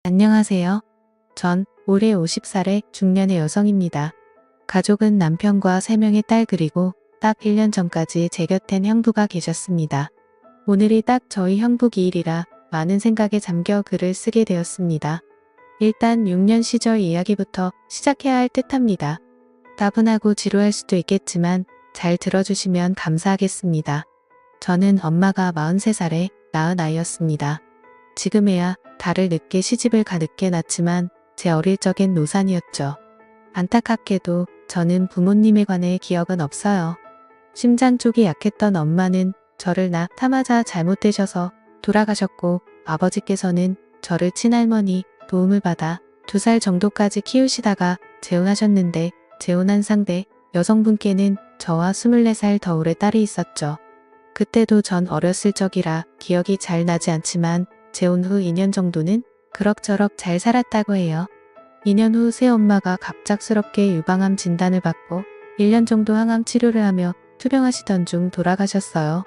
안녕하세요. 전 올해 50살의 중년의 여성입니다. 가족은 남편과 3명의 딸 그리고 딱 1년 전까지 제 곁엔 형부가 계셨습니다. 오늘이 딱 저희 형부 기일이라 많은 생각에 잠겨 글을 쓰게 되었습니다. 일단 6년 시절 이야기부터 시작해야 할 듯합니다. 따분하고 지루할 수도 있겠지만 잘 들어주시면 감사하겠습니다. 저는 엄마가 43살에 낳은 아이였습니다. 지금에야 달을 늦게 시집을 가 늦게 낳지만 제 어릴 적엔 노산이었죠. 안타깝게도 저는 부모님에 관해 기억은 없어요. 심장 쪽이 약했던 엄마는 저를 낳자마자 잘못되셔서 돌아가셨고 아버지께서는 저를 친할머니 도움을 받아 2살 정도까지 키우시다가 재혼하셨는데 재혼한 상대 여성분께는 저와 24살 더 오래 딸이 있었죠. 그때도 전 어렸을 적이라 기억이 잘 나지 않지만 재혼 후 2년 정도는 그럭저럭 잘 살았다고 해요. 2년 후 새엄마가 갑작스럽게 유방암 진단을 받고 1년 정도 항암 치료를 하며 투병하시던 중 돌아가셨어요.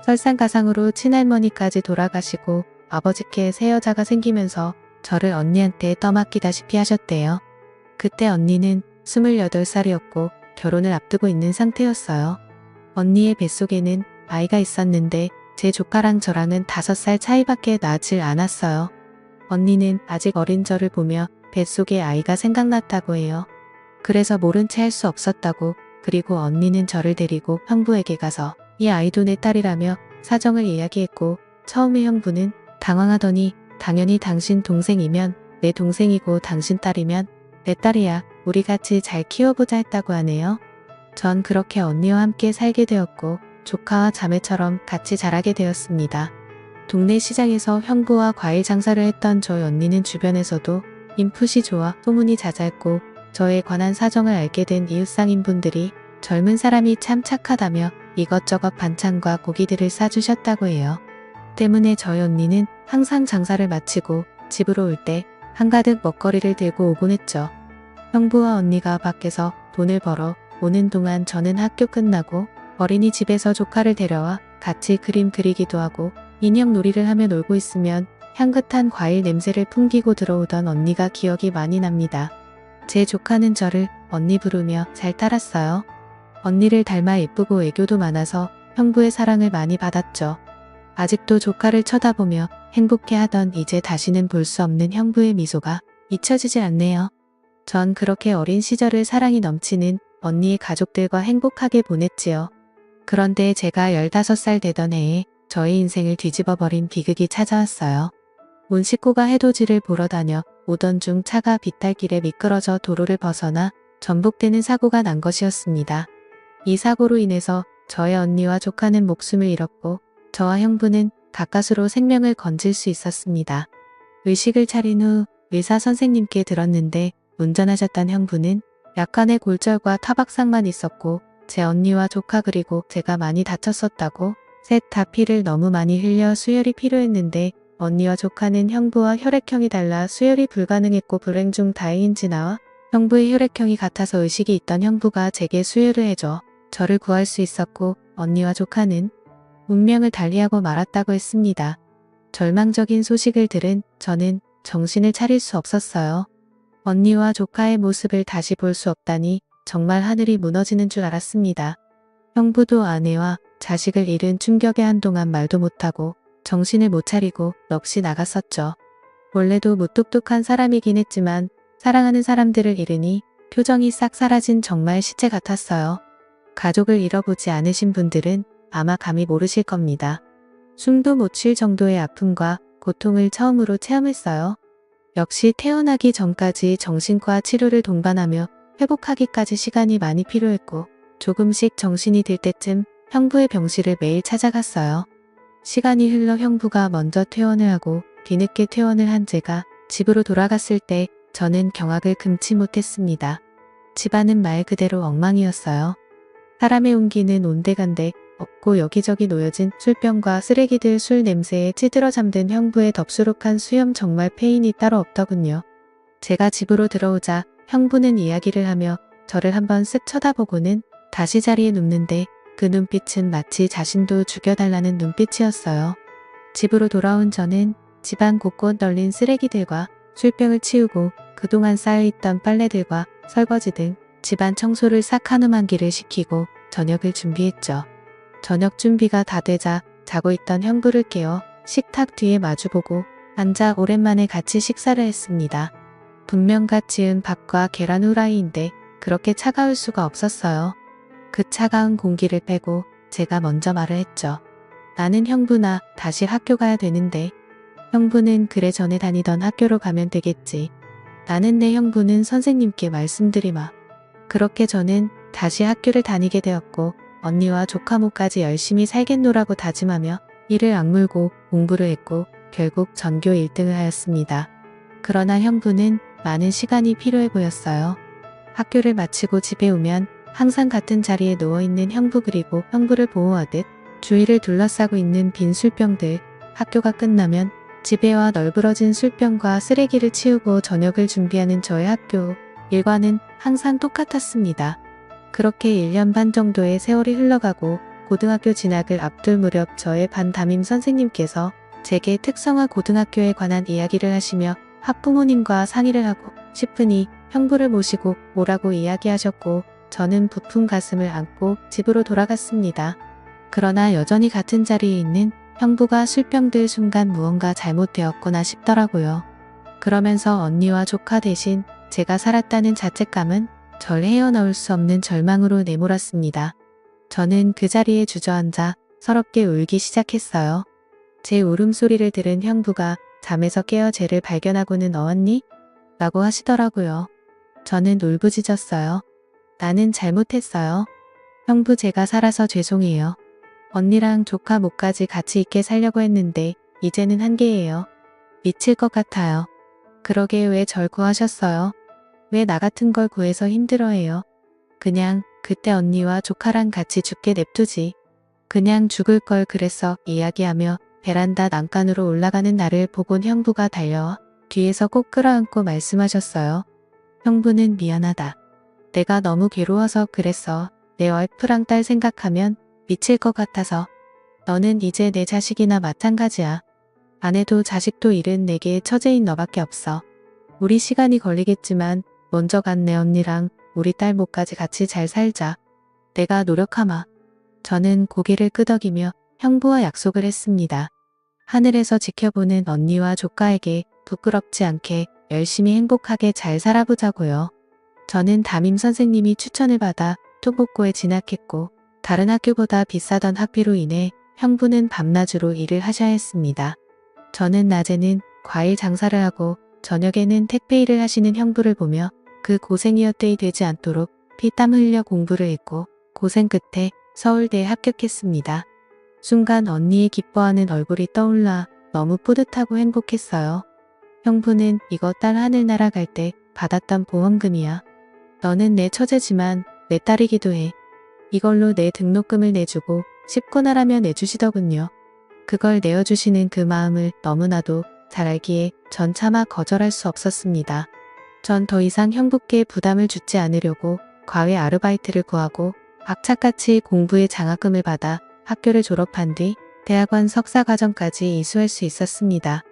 설상가상으로 친할머니까지 돌아가시고 아버지께 새 여자가 생기면서 저를 언니한테 떠맡기다시피 하셨대요. 그때 언니는 28살이었고 결혼을 앞두고 있는 상태였어요. 언니의 뱃속에는 아이가 있었는데 제 조카랑 저랑은 5살 차이밖에 나질 않았어요. 언니는 아직 어린 저를 보며 뱃속에 아이가 생각났다고 해요. 그래서 모른 채 할 수 없었다고. 그리고 언니는 저를 데리고 형부에게 가서 이 아이도 내 딸이라며 사정을 이야기했고 처음에 형부는 당황하더니 당연히 당신 동생이면 내 동생이고 당신 딸이면 내 딸이야. 우리 같이 잘 키워보자 했다고 하네요. 전 그렇게 언니와 함께 살게 되었고 조카와 자매처럼 같이 자라게 되었습니다. 동네 시장에서 형부와 과일 장사를 했던 저희 언니는 주변에서도 인풋이 좋아 소문이 잦았고 저에 관한 사정을 알게 된 이웃상인분들이 젊은 사람이 참 착하다며 이것저것 반찬과 고기들을 싸주셨다고 해요. 때문에 저희 언니는 항상 장사를 마치고 집으로 올 때 한가득 먹거리를 들고 오곤 했죠. 형부와 언니가 밖에서 돈을 벌어 오는 동안 저는 학교 끝나고 어린이집에서 조카를 데려와 같이 그림 그리기도 하고 인형 놀이를 하며 놀고 있으면 향긋한 과일 냄새를 풍기고 들어오던 언니가 기억이 많이 납니다. 제 조카는 저를 언니 부르며 잘 따랐어요. 언니를 닮아 예쁘고 애교도 많아서 형부의 사랑을 많이 받았죠. 아직도 조카를 쳐다보며 행복해하던 이제 다시는 볼 수 없는 형부의 미소가 잊혀지질 않네요. 전 그렇게 어린 시절을 사랑이 넘치는 언니의 가족들과 행복하게 보냈지요. 그런데 제가 15살 되던 해에 저의 인생을 뒤집어버린 비극이 찾아왔어요. 온 식구가 해돋이를 보러 다녀 오던 중 차가 비탈길에 미끄러져 도로를 벗어나 전복되는 사고가 난 것이었습니다. 이 사고로 인해서 저의 언니와 조카는 목숨을 잃었고 저와 형부는 가까스로 생명을 건질 수 있었습니다. 의식을 차린 후 의사 선생님께 들었는데 운전하셨던 형부는 약간의 골절과 타박상만 있었고 제 언니와 조카 그리고 제가 많이 다쳤었다고. 셋 다 피를 너무 많이 흘려 수혈이 필요했는데 언니와 조카는 형부와 혈액형이 달라 수혈이 불가능했고 불행 중 다행인지 나와 형부의 혈액형이 같아서 의식이 있던 형부가 제게 수혈을 해줘 저를 구할 수 있었고 언니와 조카는 운명을 달리하고 말았다고 했습니다. 절망적인 소식을 들은 저는 정신을 차릴 수 없었어요. 언니와 조카의 모습을 다시 볼 수 없다니 정말 하늘이 무너지는 줄 알았습니다. 형부도 아내와 자식을 잃은 충격에 한동안 말도 못하고 정신을 못 차리고 넋이 나갔었죠. 원래도 무뚝뚝한 사람이긴 했지만 사랑하는 사람들을 잃으니 표정이 싹 사라진 정말 시체 같았어요. 가족을 잃어보지 않으신 분들은 아마 감히 모르실 겁니다. 숨도 못 쉴 정도의 아픔과 고통을 처음으로 체험했어요. 역시 태어나기 전까지 정신과 치료를 동반하며 회복하기까지 시간이 많이 필요했고 조금씩 정신이 들 때쯤 형부의 병실을 매일 찾아갔어요. 시간이 흘러 형부가 먼저 퇴원을 하고 뒤늦게 퇴원을 한 제가 집으로 돌아갔을 때 저는 경악을 금치 못했습니다. 집안은 말 그대로 엉망이었어요. 사람의 온기는 온데간데 없고 여기저기 놓여진 술병과 쓰레기들 술 냄새에 찌들어 잠든 형부의 덥수룩한 수염 정말 페인이 따로 없더군요. 제가 집으로 들어오자 형부는 이야기를 하며 저를 한번 쓱 쳐다보고는 다시 자리에 눕는데 그 눈빛은 마치 자신도 죽여달라는 눈빛이었어요. 집으로 돌아온 저는 집안 곳곳 널린 쓰레기들과 술병을 치우고 그동안 쌓여있던 빨래들과 설거지 등 집안 청소를 싹 한우만기를 시키고 저녁을 준비했죠. 저녁 준비가 다 되자 자고 있던 형부를 깨워 식탁 뒤에 마주보고 앉아 오랜만에 같이 식사를 했습니다. 분명 갓 지은 밥과 계란 후라이인데 그렇게 차가울 수가 없었어요. 그 차가운 공기를 빼고 제가 먼저 말을 했죠. 나는 형부나 다시 학교 가야 되는데. 형부는 그래 전에 다니던 학교로 가면 되겠지. 나는 내 형부는 선생님께 말씀드리마. 그렇게 저는 다시 학교를 다니게 되었고 언니와 조카모까지 열심히 살겠노라고 다짐하며 이를 악물고 공부를 했고 결국 전교 1등을 하였습니다. 그러나 형부는 많은 시간이 필요해 보였어요. 학교를 마치고 집에 오면 항상 같은 자리에 누워있는 형부 그리고 형부를 보호하듯 주위를 둘러싸고 있는 빈 술병들. 학교가 끝나면 집에 와 널브러진 술병과 쓰레기를 치우고 저녁을 준비하는 저의 학교 일과는 항상 똑같았습니다. 그렇게 1년 반 정도의 세월이 흘러가고 고등학교 진학을 앞둘 무렵 저의 반 담임 선생님께서 제게 특성화 고등학교에 관한 이야기를 하시며 학부모님과 상의를 하고 싶으니 형부를 모시고 오라고 이야기하셨고 저는 부푼 가슴을 안고 집으로 돌아갔습니다. 그러나 여전히 같은 자리에 있는 형부가 술병들 순간 무언가 잘못되었구나 싶더라고요. 그러면서 언니와 조카 대신 제가 살았다는 자책감은 절 헤어나올 수 없는 절망으로 내몰았습니다. 저는 그 자리에 주저앉아 서럽게 울기 시작했어요. 제 울음소리를 들은 형부가 잠에서 깨어 쟤를 발견하고는 어왔니? 라고 하시더라고요. 저는 울부짖었어요. 나는 잘못했어요. 형부 제가 살아서 죄송해요. 언니랑 조카 모까지 같이 있게 살려고 했는데 이제는 한계예요. 미칠 것 같아요. 그러게 왜 절 구하셨어요? 왜 나 같은 걸 구해서 힘들어해요? 그냥 그때 언니와 조카랑 같이 죽게 냅두지. 그냥 죽을 걸 그랬어 이야기하며 베란다 난간으로 올라가는 나를 보곤 형부가 달려와 뒤에서 꼭 끌어안고 말씀하셨어요. 형부는 미안하다. 내가 너무 괴로워서 그랬어. 내 와이프랑 딸 생각하면 미칠 것 같아서. 너는 이제 내 자식이나 마찬가지야. 아내도 자식도 잃은 내게 처제인 너밖에 없어. 우리 시간이 걸리겠지만 먼저 간 내 언니랑 우리 딸 모까지 같이 잘 살자. 내가 노력하마. 저는 고개를 끄덕이며 형부와 약속을 했습니다. 하늘에서 지켜보는 언니와 조카에게 부끄럽지 않게 열심히 행복하게 잘 살아보자고요. 저는 담임 선생님이 추천을 받아 토복고에 진학했고 다른 학교보다 비싸던 학비로 인해 형부는 밤낮으로 일을 하셔야 했습니다. 저는 낮에는 과일 장사를 하고 저녁에는 택배 일을 하시는 형부를 보며 그 고생이었대이 되지 않도록 피땀 흘려 공부를 했고 고생 끝에 서울대에 합격했습니다. 순간 언니의 기뻐하는 얼굴이 떠올라 너무 뿌듯하고 행복했어요. 형부는 이거 딸 하늘 날아갈 때 받았던 보험금이야. 너는 내 처제지만 내 딸이기도 해. 이걸로 내 등록금을 내주고 싶고 나라며 내주시더군요. 그걸 내어주시는 그 마음을 너무나도 잘 알기에 전 차마 거절할 수 없었습니다. 전 더 이상 형부께 부담을 주지 않으려고 과외 아르바이트를 구하고 악착같이 공부에 장학금을 받아 학교를 졸업한 뒤 대학원 석사과정까지 이수할 수 있었습니다.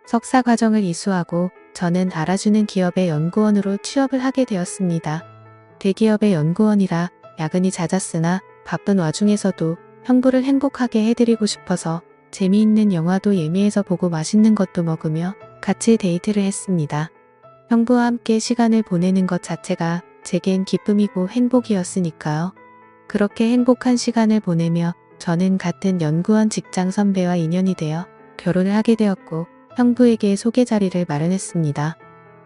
석사과정을 이수하고 저는 알아주는 기업의 연구원으로 취업을 하게 되었습니다. 대기업의 연구원이라 야근이 잦았으나 바쁜 와중에서도 형부를 행복하게 해드리고 싶어서 재미있는 영화도 예매해서 보고 맛있는 것도 먹으며 같이 데이트를 했습니다. 형부와 함께 시간을 보내는 것 자체가 제겐 기쁨이고 행복이었으니까요. 그렇게 행복한 시간을 보내며 저는 같은 연구원 직장 선배와 인연이 되어 결혼을 하게 되었고 형부에게 소개 자리를 마련했습니다.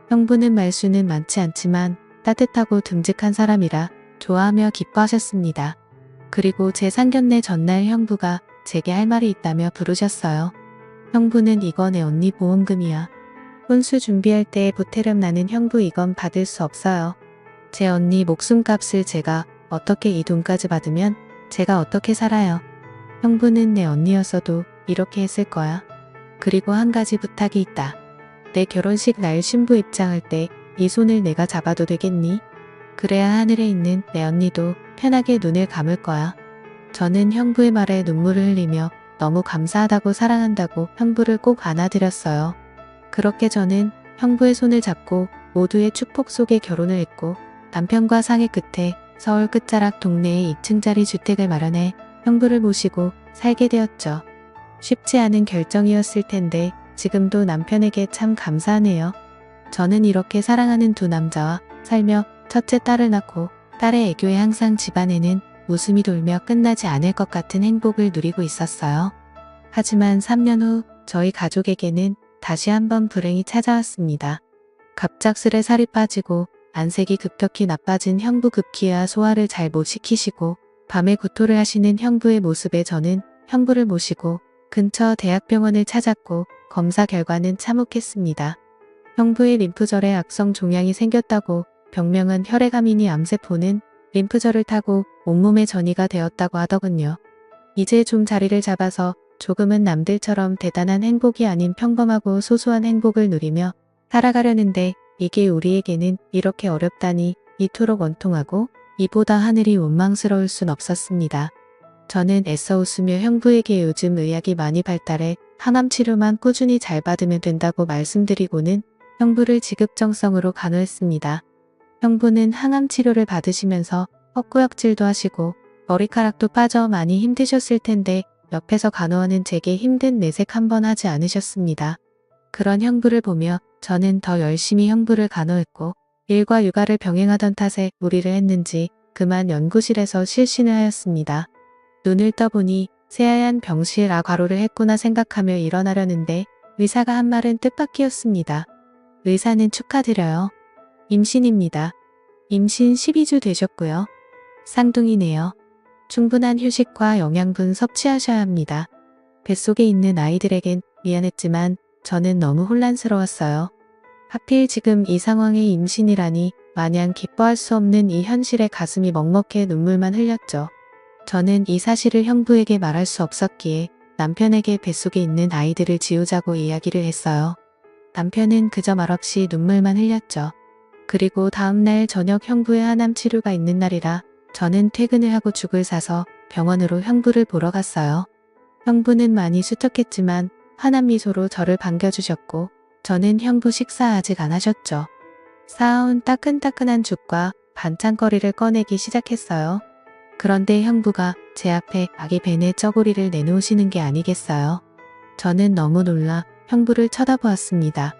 형부는 말수는 많지 않지만 따뜻하고 듬직한 사람이라 좋아하며 기뻐하셨습니다. 그리고 제 상견례 전날 형부가 제게 할 말이 있다며 부르셨어요. 형부는 이거 내 언니 보험금이야. 혼수 준비할 때 보태렴 나는 형부 이건 받을 수 없어요. 제 언니 목숨값을 제가 어떻게 이 돈까지 받으면 제가 어떻게 살아요. 형부는 내 언니였어도 이렇게 했을 거야. 그리고 한 가지 부탁이 있다. 내 결혼식 날 신부 입장할 때 이 손을 내가 잡아도 되겠니? 그래야 하늘에 있는 내 언니도 편하게 눈을 감을 거야. 저는 형부의 말에 눈물을 흘리며 너무 감사하다고 사랑한다고 형부를 꼭 안아드렸어요. 그렇게 저는 형부의 손을 잡고 모두의 축복 속에 결혼을 했고 남편과 상의 끝에 서울 끝자락 동네에 2층짜리 주택을 마련해 형부를 모시고 살게 되었죠. 쉽지 않은 결정이었을 텐데 지금도 남편에게 참 감사하네요. 저는 이렇게 사랑하는 두 남자와 살며 첫째 딸을 낳고 딸의 애교에 항상 집안에는 웃음이 돌며 끝나지 않을 것 같은 행복을 누리고 있었어요. 하지만 3년 후 저희 가족에게는 다시 한번 불행이 찾아왔습니다. 갑작스레 살이 빠지고 안색이 급격히 나빠진 형부 급기야 소화를 잘 못 시키시고 밤에 구토를 하시는 형부의 모습에 저는 형부를 모시고 근처 대학병원을 찾았고 검사 결과는 참혹했습니다. 형부의 림프절에 악성 종양이 생겼다고 병명은 혈액암이니 암세포는 림프절을 타고 온몸에 전이가 되었다고 하더군요. 이제 좀 자리를 잡아서 조금은 남들처럼 대단한 행복이 아닌 평범하고 소소한 행복을 누리며 살아가려는데 이게 우리에게는 이렇게 어렵다니 이토록 원통하고 이보다 하늘이 원망스러울 순 없었습니다. 저는 애써 웃으며 형부에게 요즘 의학이 많이 발달해 항암 치료만 꾸준히 잘 받으면 된다고 말씀드리고는 형부를 지극정성으로 간호했습니다. 형부는 항암 치료를 받으시면서 헛구역질도 하시고 머리카락도 빠져 많이 힘드셨을 텐데 옆에서 간호하는 제게 힘든 내색 한번 하지 않으셨습니다. 그런 형부를 보며 저는 더 열심히 형부를 간호했고 일과 육아를 병행하던 탓에 무리를 했는지 그만 연구실에서 실신을 하였습니다. 눈을 떠보니 새하얀 병실 괄호를 했구나 생각하며 일어나려는데 의사가 한 말은 뜻밖이었습니다. 의사는 축하드려요. 임신입니다. 임신 12주 되셨고요. 쌍둥이네요. 충분한 휴식과 영양분 섭취하셔야 합니다. 뱃속에 있는 아이들에겐 미안했지만 저는 너무 혼란스러웠어요. 하필 지금 이 상황에 임신이라니 마냥 기뻐할 수 없는 이 현실에 가슴이 먹먹해 눈물만 흘렸죠. 저는 이 사실을 형부에게 말할 수 없었기에 남편에게 뱃속에 있는 아이들을 지우자고 이야기를 했어요. 남편은 그저 말없이 눈물만 흘렸죠. 그리고 다음날 저녁 형부의 항암 치료가 있는 날이라 저는 퇴근을 하고 죽을 사서 병원으로 형부를 보러 갔어요. 형부는 많이 수척했지만 환한 미소로 저를 반겨주셨고 저는 형부 식사 아직 안 하셨죠. 쌓아온 따끈따끈한 죽과 반찬거리를 꺼내기 시작했어요. 그런데 형부가 제 앞에 아기 벤의 쩌구리를 내놓으시는 게 아니겠어요. 저는 너무 놀라 형부를 쳐다보았습니다.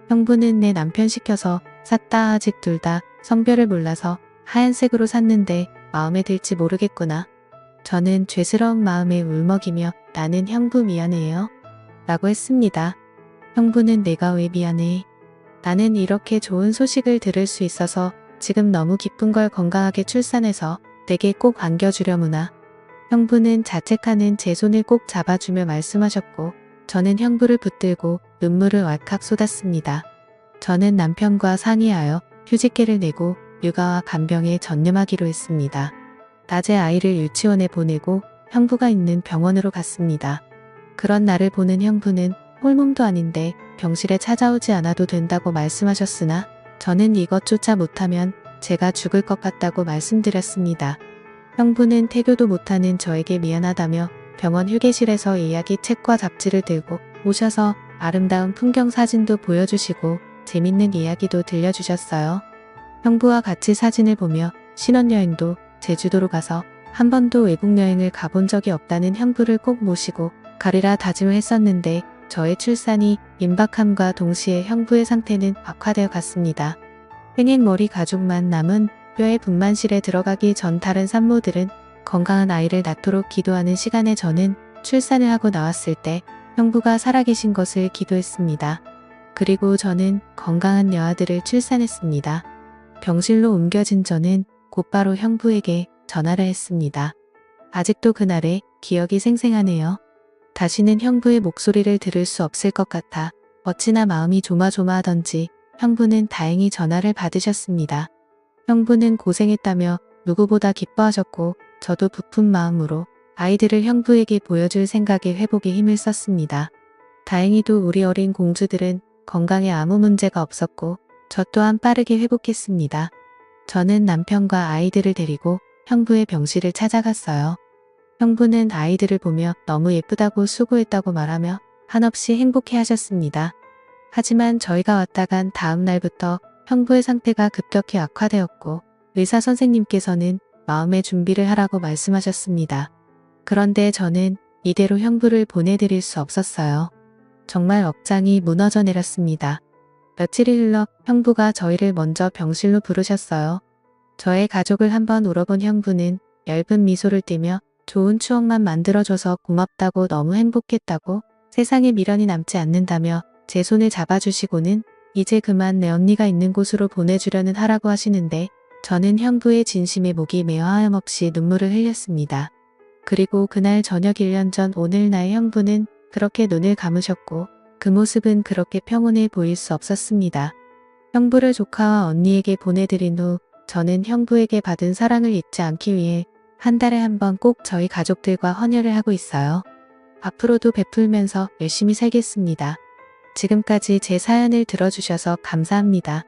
형부는 내 남편 시켜서 샀다 아직 둘 다 성별을 몰라서 하얀색으로 샀는데 마음에 들지 모르겠구나. 저는 죄스러운 마음에 울먹이며 나는 형부 미안해요. 라고 했습니다. 형부는 내가 왜 미안해. 나는 이렇게 좋은 소식을 들을 수 있어서 지금 너무 기쁜 걸 건강하게 출산해서 내게 꼭 안겨주려무나. 형부는 자책하는 제 손을 꼭 잡아주며 말씀하셨고 저는 형부를 붙들고 눈물을 왈칵 쏟았습니다. 저는 남편과 상의하여 휴직계를 내고 육아와 간병에 전념하기로 했습니다. 낮에 아이를 유치원에 보내고 형부가 있는 병원으로 갔습니다. 그런 나를 보는 형부는 홀몸도 아닌데 병실에 찾아오지 않아도 된다고 말씀하셨으나 저는 이것조차 못하면 제가 죽을 것 같다고 말씀드렸습니다. 형부는 태교도 못하는 저에게 미안하다며 병원 휴게실에서 이야기 책과 잡지를 들고 오셔서 아름다운 풍경 사진도 보여주시고 재밌는 이야기도 들려주셨어요. 형부와 같이 사진을 보며 신혼여행도 제주도로 가서 한 번도 외국 여행을 가본 적이 없다는 형부를 꼭 모시고 가리라 다짐을 했었는데 저의 출산이 임박함과 동시에 형부의 상태는 악화되어 갔습니다. 횡행머리 가족만 남은 뼈의 분만실에 들어가기 전 다른 산모들은 건강한 아이를 낳도록 기도하는 시간에 저는 출산을 하고 나왔을 때 형부가 살아계신 것을 기도했습니다. 그리고 저는 건강한 여아들을 출산했습니다. 병실로 옮겨진 저는 곧바로 형부에게 전화를 했습니다. 아직도 그날의 기억이 생생하네요. 다시는 형부의 목소리를 들을 수 없을 것 같아 어찌나 마음이 조마조마하던지 형부는 다행히 전화를 받으셨습니다. 형부는 고생했다며 누구보다 기뻐하셨고 저도 부푼 마음으로 아이들을 형부에게 보여줄 생각에 회복에 힘을 썼습니다. 다행히도 우리 어린 공주들은 건강에 아무 문제가 없었고 저 또한 빠르게 회복했습니다. 저는 남편과 아이들을 데리고 형부의 병실을 찾아갔어요. 형부는 아이들을 보며 너무 예쁘다고 수고했다고 말하며 한없이 행복해 하셨습니다. 하지만 저희가 왔다 간 다음 날부터 형부의 상태가 급격히 악화되었고 의사 선생님께서는 마음의 준비를 하라고 말씀하셨습니다. 그런데 저는 이대로 형부를 보내드릴 수 없었어요. 정말 억장이 무너져 내렸습니다. 며칠이 흘러 형부가 저희를 먼저 병실로 부르셨어요. 저의 가족을 한번 울어본 형부는 엷은 미소를 띠며 좋은 추억만 만들어줘서 고맙다고 너무 행복했다고 세상에 미련이 남지 않는다며 제 손을 잡아주시고는 이제 그만 내 언니가 있는 곳으로 보내주려는 하라고 하시는데 저는 형부의 진심에 목이 메어 하염없이 눈물을 흘렸습니다. 그리고 그날 저녁 1년 전 오늘 나의 형부는 그렇게 눈을 감으셨고 그 모습은 그렇게 평온해 보일 수 없었습니다. 형부를 조카와 언니에게 보내드린 후 저는 형부에게 받은 사랑을 잊지 않기 위해 한 달에 한 번 꼭 저희 가족들과 헌혈을 하고 있어요. 앞으로도 베풀면서 열심히 살겠습니다. 지금까지 제 사연을 들어주셔서 감사합니다.